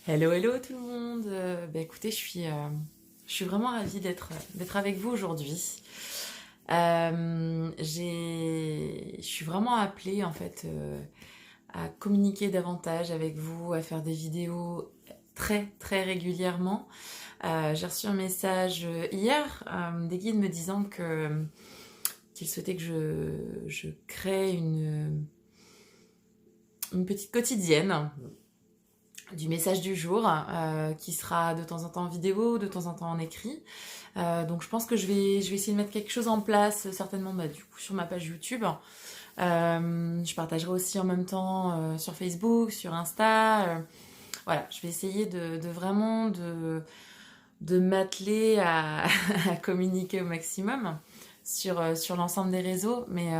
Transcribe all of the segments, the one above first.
Hello, hello tout le monde. Écoutez, je suis vraiment ravie d'être avec vous aujourd'hui. Je suis vraiment appelée en fait à communiquer davantage avec vous, à faire des vidéos très régulièrement. J'ai reçu un message hier des guides me disant qu'ils souhaitaient que je crée une petite quotidienne du message du jour qui sera de temps en temps en vidéo, de temps en temps en écrit. Donc je pense que je vais essayer de mettre quelque chose en place, certainement du coup sur ma page YouTube. Je partagerai aussi en même temps sur Facebook, sur Insta. Voilà, je vais essayer de vraiment de m'atteler à communiquer au maximum sur l'ensemble des réseaux. Mais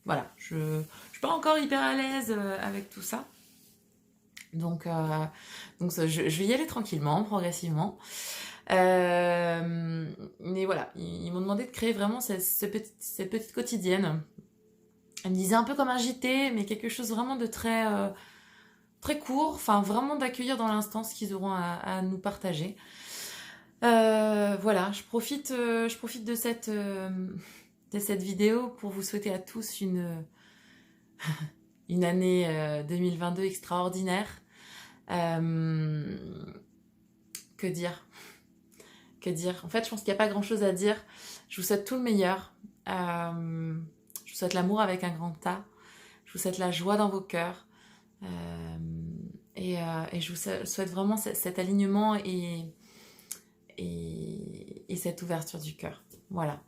voilà, je suis pas encore hyper à l'aise avec tout ça. Donc je vais y aller tranquillement, progressivement. Mais voilà, ils m'ont demandé de créer vraiment cette petite quotidienne. Ils me disaient un peu comme un JT, mais quelque chose vraiment de très court, enfin vraiment d'accueillir dans l'instant ce qu'ils auront à nous partager. Voilà, je profite de cette vidéo pour vous souhaiter à tous une année 2022 extraordinaire. Que dire Que dire En fait, je pense qu'il n'y a pas grand-chose à dire. Je vous souhaite tout le meilleur. Je vous souhaite l'amour avec un grand A. Je vous souhaite la joie dans vos cœurs. Et je vous souhaite vraiment cet alignement et cette ouverture du cœur. Voilà.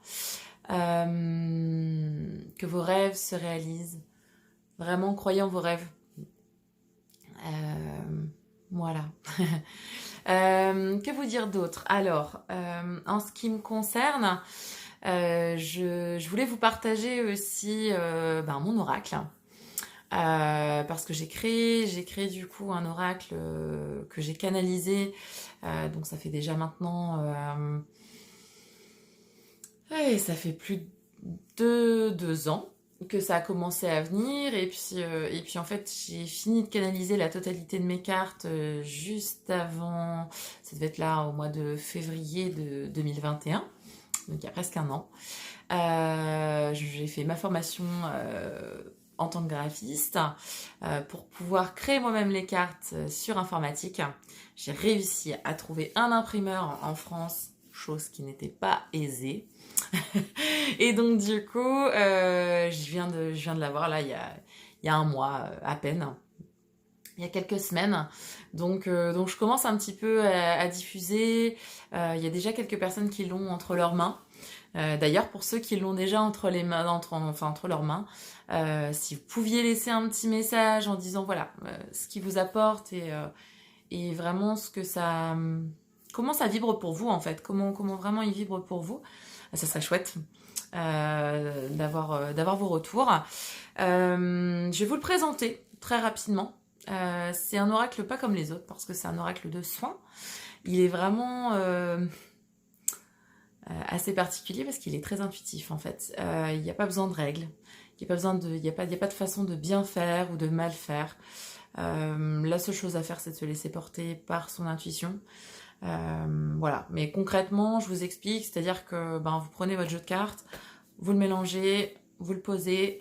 Que vos rêves se réalisent. Vraiment, croyez en vos rêves. Voilà. Que vous dire d'autre? Alors, en ce qui me concerne, je voulais vous partager aussi mon oracle. Parce que j'ai créé du coup un oracle que j'ai canalisé. Donc ça fait déjà maintenant... ça fait plus de 2 ans que ça a commencé à venir et puis en fait j'ai fini de canaliser la totalité de mes cartes juste avant, ça devait être là au mois de février de 2021, donc il y a presque un an. J'ai fait ma formation en tant que graphiste pour pouvoir créer moi-même les cartes sur informatique. J'ai réussi à trouver un imprimeur en France, chose qui n'était pas aisée. Et donc du coup, je viens de l'avoir là il y a un mois à peine, il y a quelques semaines. Donc je commence un petit peu à diffuser. Il y a déjà quelques personnes qui l'ont entre leurs mains. D'ailleurs, pour ceux qui l'ont déjà entre leurs mains, si vous pouviez laisser un petit message en disant voilà ce qui vous apporte et vraiment ce que ça, comment ça vibre pour vous en fait, comment vraiment il vibre pour vous. Ça serait chouette d'avoir vos retours. Je vais vous le présenter très rapidement. C'est un oracle pas comme les autres parce que c'est un oracle de soins. Il est vraiment assez particulier parce qu'il est très intuitif en fait. Il n'y a pas besoin de règles. Il n'y a pas de façon de bien faire ou de mal faire. La seule chose à faire, c'est de se laisser porter par son intuition. Voilà, mais concrètement je vous explique, c'est-à-dire que vous prenez votre jeu de cartes, vous le mélangez, vous le posez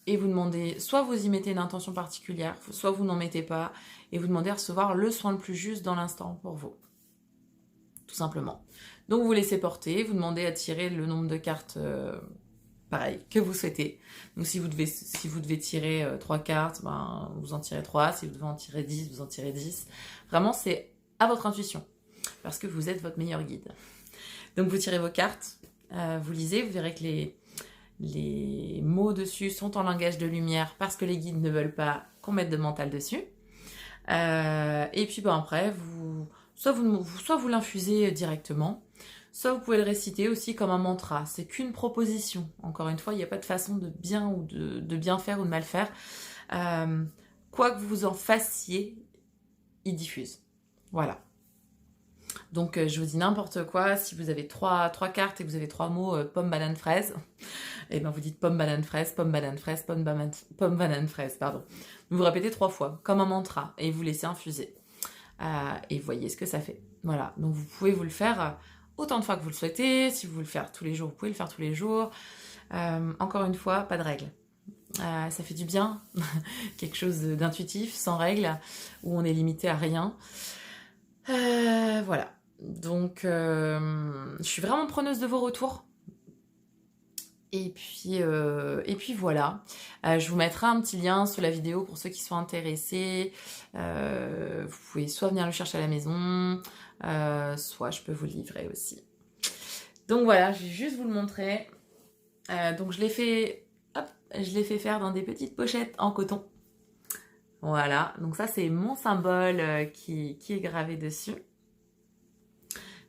et vous demandez, soit vous y mettez une intention particulière, soit vous n'en mettez pas et vous demandez à recevoir le soin le plus juste dans l'instant pour vous, tout simplement. Donc vous laissez porter, vous demandez à tirer le nombre de cartes pareil que vous souhaitez. Donc si vous devez tirer 3 cartes, vous en tirez 3, si vous devez en tirer 10, vous en tirez 10. Vraiment c'est à votre intuition, parce que vous êtes votre meilleur guide. Donc vous tirez vos cartes, vous lisez, vous verrez que les mots dessus sont en langage de lumière parce que les guides ne veulent pas qu'on mette de mental dessus. Et puis après, soit vous l'infusez directement, soit vous pouvez le réciter aussi comme un mantra. C'est qu'une proposition. Encore une fois, il n'y a pas de façon de bien ou de bien faire ou de mal faire. Quoi que vous en fassiez, il diffuse. Voilà. Donc je vous dis n'importe quoi, si vous avez trois cartes et que vous avez 3 mots pomme, banane, fraise, et vous dites pomme, banane, fraise, pomme, banane, fraise, pomme, banane, fraise, pardon. Vous répétez 3 fois, comme un mantra, et vous laissez infuser. et voyez ce que ça fait. Voilà, donc vous pouvez vous le faire autant de fois que vous le souhaitez. Si vous voulez le faire tous les jours, vous pouvez le faire tous les jours. Encore une fois, pas de règles. Ça fait du bien, quelque chose d'intuitif, sans règles, où on est limité à rien. Voilà, donc je suis vraiment preneuse de vos retours. Et puis voilà, je vous mettrai un petit lien sous la vidéo pour ceux qui sont intéressés. Vous pouvez soit venir le chercher à la maison, soit je peux vous le livrer aussi. Donc voilà, je vais juste vous le montrer. Donc je l'ai fait faire dans des petites pochettes en coton. Voilà, donc ça c'est mon symbole qui est gravé dessus.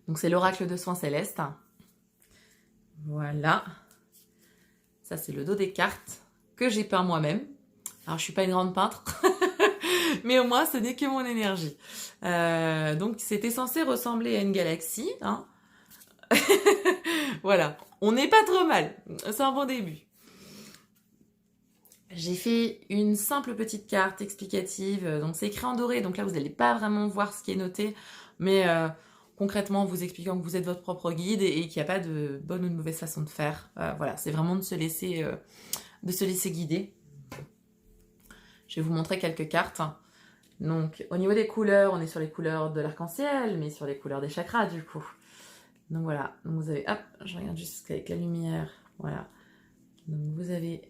Donc c'est l'oracle de soins célestes. Voilà. Ça c'est le dos des cartes que j'ai peint moi-même. Alors je suis pas une grande peintre, mais au moins ce n'est que mon énergie. Donc c'était censé ressembler à une galaxie. Hein. Voilà, on n'est pas trop mal. C'est un bon début. J'ai fait une simple petite carte explicative, donc c'est écrit en doré, donc là vous n'allez pas vraiment voir ce qui est noté, mais concrètement vous expliquant que vous êtes votre propre guide et qu'il n'y a pas de bonne ou de mauvaise façon de faire. Voilà, c'est vraiment de se laisser guider. Je vais vous montrer quelques cartes. Donc au niveau des couleurs, on est sur les couleurs de l'arc-en-ciel, mais sur les couleurs des chakras du coup. Donc voilà, donc vous avez, hop, je regarde juste avec la lumière, voilà. Donc vous avez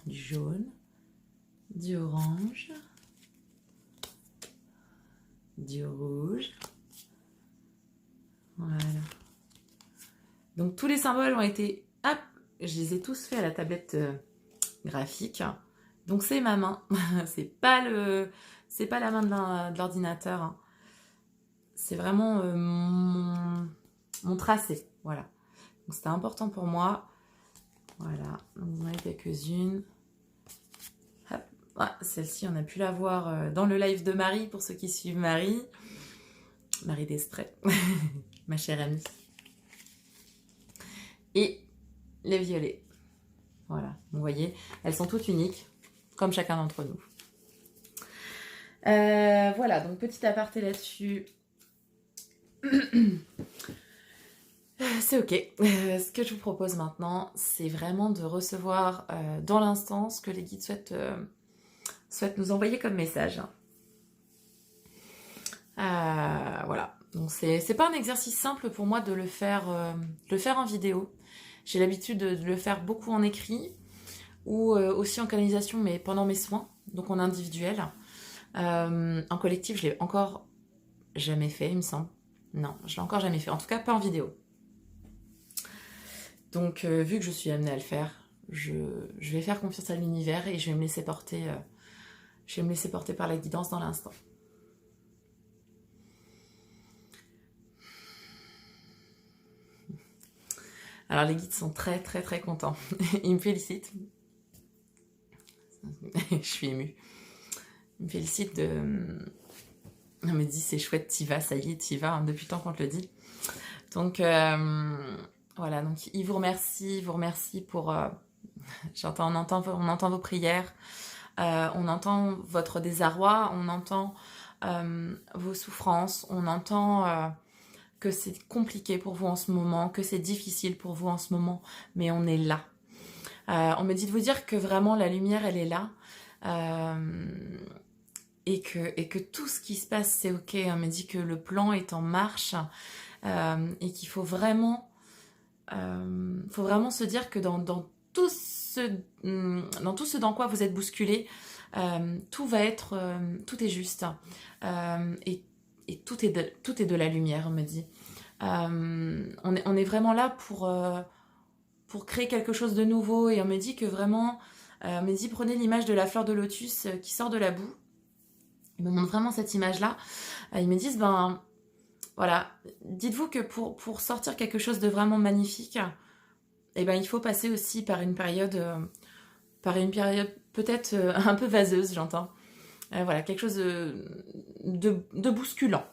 du jaune, du orange, du rouge. Voilà. Donc tous les symboles ont été, hop, je les ai tous faits à la tablette graphique. Donc c'est ma main, c'est pas la main de l'ordinateur. Hein. C'est vraiment mon tracé, voilà. Donc c'était important pour moi. Voilà, donc vous en avez quelques-unes. Ah, celle-ci, on a pu la voir dans le live de Marie, pour ceux qui suivent Marie. Marie Desprez, ma chère amie. Et les violets. Voilà, vous voyez, elles sont toutes uniques, comme chacun d'entre nous. Voilà, donc petit aparté là-dessus. C'est ok. Ce que je vous propose maintenant, c'est vraiment de recevoir dans l'instant ce que les guides souhaitent nous envoyer comme message. Voilà. Donc c'est pas un exercice simple pour moi de le faire en vidéo. J'ai l'habitude de le faire beaucoup en écrit ou aussi en canalisation, mais pendant mes soins, donc en individuel. En collectif, je l'ai encore jamais fait, il me semble. Non, je l'ai encore jamais fait. En tout cas, pas en vidéo. Donc, vu que je suis amenée à le faire, je vais faire confiance à l'univers et je vais me laisser porter. Je vais me laisser porter par la guidance dans l'instant. Alors les guides sont très très très contents. Ils me félicitent. Je suis émue. Ils me félicitent de... On me dit c'est chouette, t'y vas, ça y est, t'y vas, hein, depuis le temps qu'on te le dit. Donc voilà, donc ils vous remercient pour... on entend vos prières, on entend votre désarroi, on entend vos souffrances, on entend que c'est compliqué pour vous en ce moment, que c'est difficile pour vous en ce moment, mais on est là. On me dit de vous dire que vraiment la lumière, elle est là, et que tout ce qui se passe, c'est ok. On me dit que le plan est en marche, et qu'il faut vraiment se dire que dans tout ce dans quoi vous êtes bousculé, tout est juste, et tout est de la lumière, on me dit. On est vraiment là pour créer quelque chose de nouveau, et on me dit que vraiment, on me dit prenez l'image de la fleur de lotus qui sort de la boue. Ils me montrent vraiment cette image-là. Ils me disent, voilà, dites-vous que pour sortir quelque chose de vraiment magnifique, il faut passer aussi par une période peut-être un peu vaseuse, j'entends. Voilà, quelque chose de bousculant.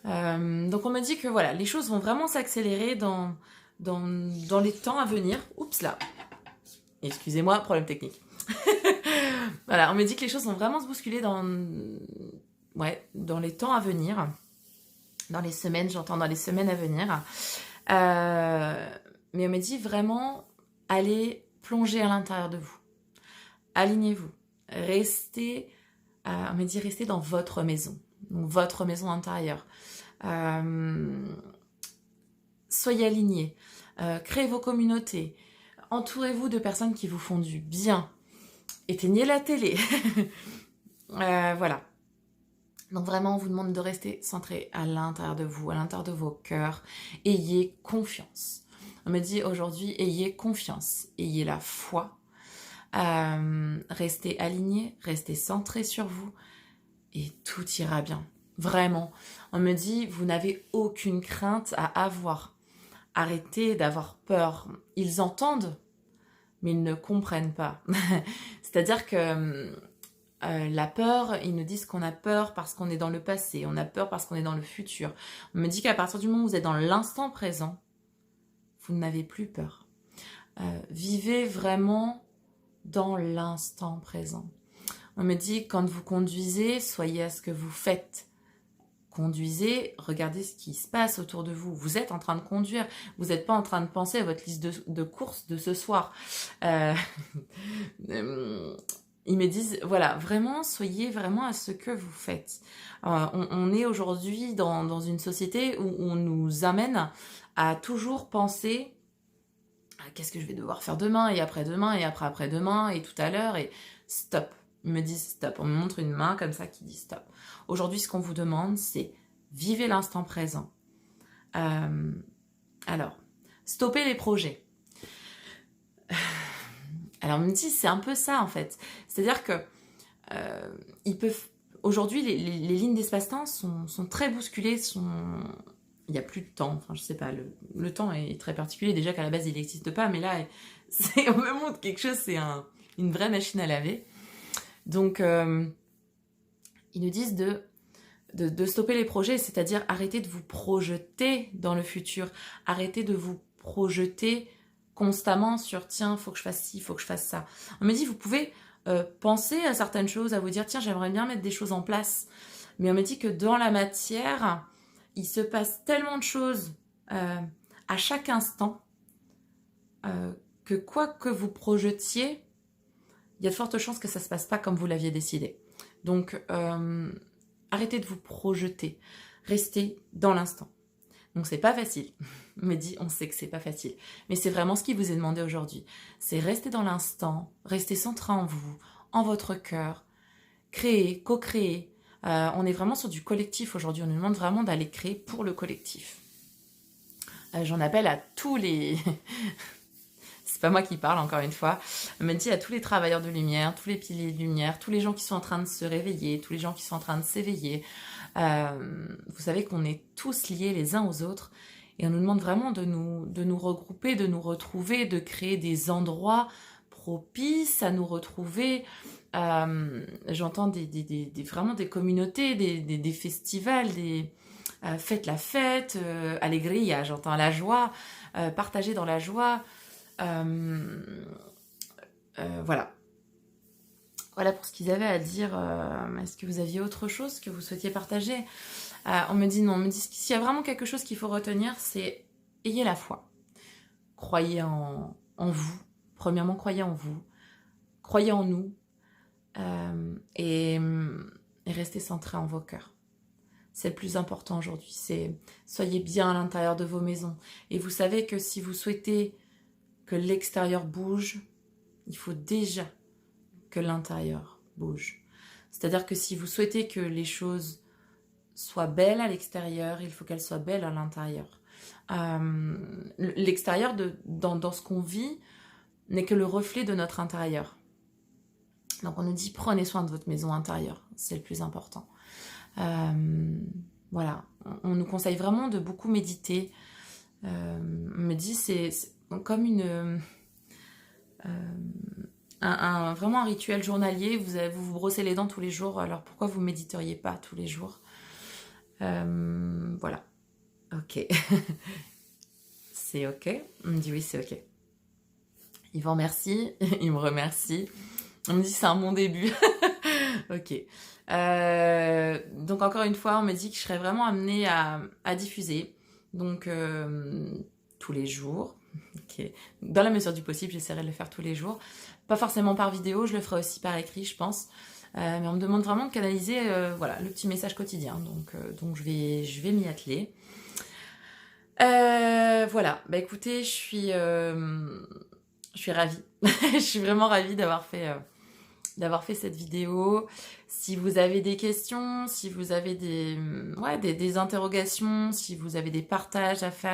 Donc on me dit que voilà, les choses vont vraiment s'accélérer dans les temps à venir. Oups là. Excusez-moi, problème technique. Voilà, on me dit que les choses vont vraiment se bousculer ouais, dans les temps à venir, dans les semaines, j'entends dans les semaines à venir. Mais on me dit vraiment, allez plonger à l'intérieur de vous. Alignez-vous. Restez, on me dit, restez dans votre maison. Donc, votre maison intérieure. Soyez alignés. Créez vos communautés. Entourez-vous de personnes qui vous font du bien. Éteignez la télé. Voilà. Donc vraiment, on vous demande de rester centré à l'intérieur de vous, à l'intérieur de vos cœurs. Ayez confiance. On me dit aujourd'hui, ayez confiance, ayez la foi. Restez alignés, restez centrés sur vous et tout ira bien. Vraiment. On me dit, vous n'avez aucune crainte à avoir. Arrêtez d'avoir peur. Ils entendent, mais ils ne comprennent pas. C'est-à-dire que la peur, ils nous disent qu'on a peur parce qu'on est dans le passé, on a peur parce qu'on est dans le futur. On me dit qu'à partir du moment où vous êtes dans l'instant présent, vous n'avez plus peur. Vivez vraiment dans l'instant présent. On me dit, quand vous conduisez, soyez à ce que vous faites. Conduisez, regardez ce qui se passe autour de vous. Vous êtes en train de conduire. Vous n'êtes pas en train de penser à votre liste de courses de ce soir. Ils me disent, voilà, vraiment, soyez vraiment à ce que vous faites. On est aujourd'hui dans une société où on nous amène à toujours penser à qu'est-ce que je vais devoir faire demain et après-demain et après-après-demain et tout à l'heure et stop. Ils me disent stop. On me montre une main comme ça qui dit stop. Aujourd'hui, ce qu'on vous demande, c'est vivez l'instant présent. Alors, stoppez les projets. Alors, on me dit, c'est un peu ça, en fait. C'est-à-dire que ils peuvent... Aujourd'hui, les lignes d'espace-temps sont très bousculées, il n'y a plus de temps. Enfin, je sais pas, le temps est très particulier. Déjà qu'à la base, il n'existe pas, mais là, on me montre quelque chose, c'est une vraie machine à laver. Donc, ils nous disent de stopper les projets, c'est-à-dire arrêter de vous projeter dans le futur, arrêter de vous projeter constamment sur tiens, faut que je fasse ci, faut que je fasse ça. On me dit, vous pouvez penser à certaines choses, à vous dire tiens, j'aimerais bien mettre des choses en place. Mais on me dit que dans la matière, il se passe tellement de choses à chaque instant que quoi que vous projetiez, il y a de fortes chances que ça ne se passe pas comme vous l'aviez décidé. Donc, arrêtez de vous projeter. Restez dans l'instant. Donc, c'est pas facile. On me dit, on sait que c'est pas facile. Mais c'est vraiment ce qui vous est demandé aujourd'hui. C'est rester dans l'instant, rester centré en vous, en votre cœur, créer, co-créer. On est vraiment sur du collectif aujourd'hui. On nous demande vraiment d'aller créer pour le collectif. J'en appelle à tous les... C'est pas moi qui parle, encore une fois. On me dit à tous les travailleurs de lumière, tous les piliers de lumière, tous les gens qui sont en train de se réveiller, tous les gens qui sont en train de s'éveiller. Vous savez qu'on est tous liés les uns aux autres et on nous demande vraiment de nous regrouper, de nous retrouver, de créer des propices à nous retrouver. J'entends vraiment des communautés, des festivals, faites la fête, allegria, j'entends la joie, partager dans la joie. Voilà. Voilà pour ce qu'ils avaient à dire. Est-ce que vous aviez autre chose que vous souhaitiez partager? On me dit non. On me dit s'il y a vraiment quelque chose qu'il faut retenir, c'est ayez la foi. Croyez en vous. Premièrement, croyez en vous. Croyez en nous. Et restez centrés en vos cœurs. C'est le plus important aujourd'hui. Soyez bien à l'intérieur de vos maisons. Et vous savez que si vous souhaitez que l'extérieur bouge, il faut déjà que l'intérieur bouge. C'est-à-dire que si vous souhaitez que les choses soient belles à l'extérieur, il faut qu'elles soient belles à l'intérieur. L'extérieur, dans ce qu'on vit, n'est que le reflet de notre intérieur. Donc on nous dit, prenez soin de votre maison intérieure, c'est le plus important. Voilà, on nous conseille vraiment de beaucoup méditer. On me dit, c'est comme vraiment un rituel journalier. Vous vous brossez les dents tous les jours, alors pourquoi vous méditeriez pas tous les jours? Voilà. Ok. C'est ok? On me dit oui, c'est ok. Il vous remercie, il me remercie. On me dit c'est un bon début. Ok. Donc encore une fois, on me dit que je serais vraiment amenée à diffuser. Donc tous les jours. Ok. Dans la mesure du possible, j'essaierai de le faire tous les jours. Pas forcément par vidéo, je le ferai aussi par écrit, je pense. Mais on me demande vraiment de canaliser voilà, le petit message quotidien. Donc je vais m'y atteler. Voilà, bah écoutez, je suis ravie. Je suis vraiment ravie d'avoir fait cette vidéo. Si vous avez des questions, si vous avez des interrogations, si vous avez des partages à faire,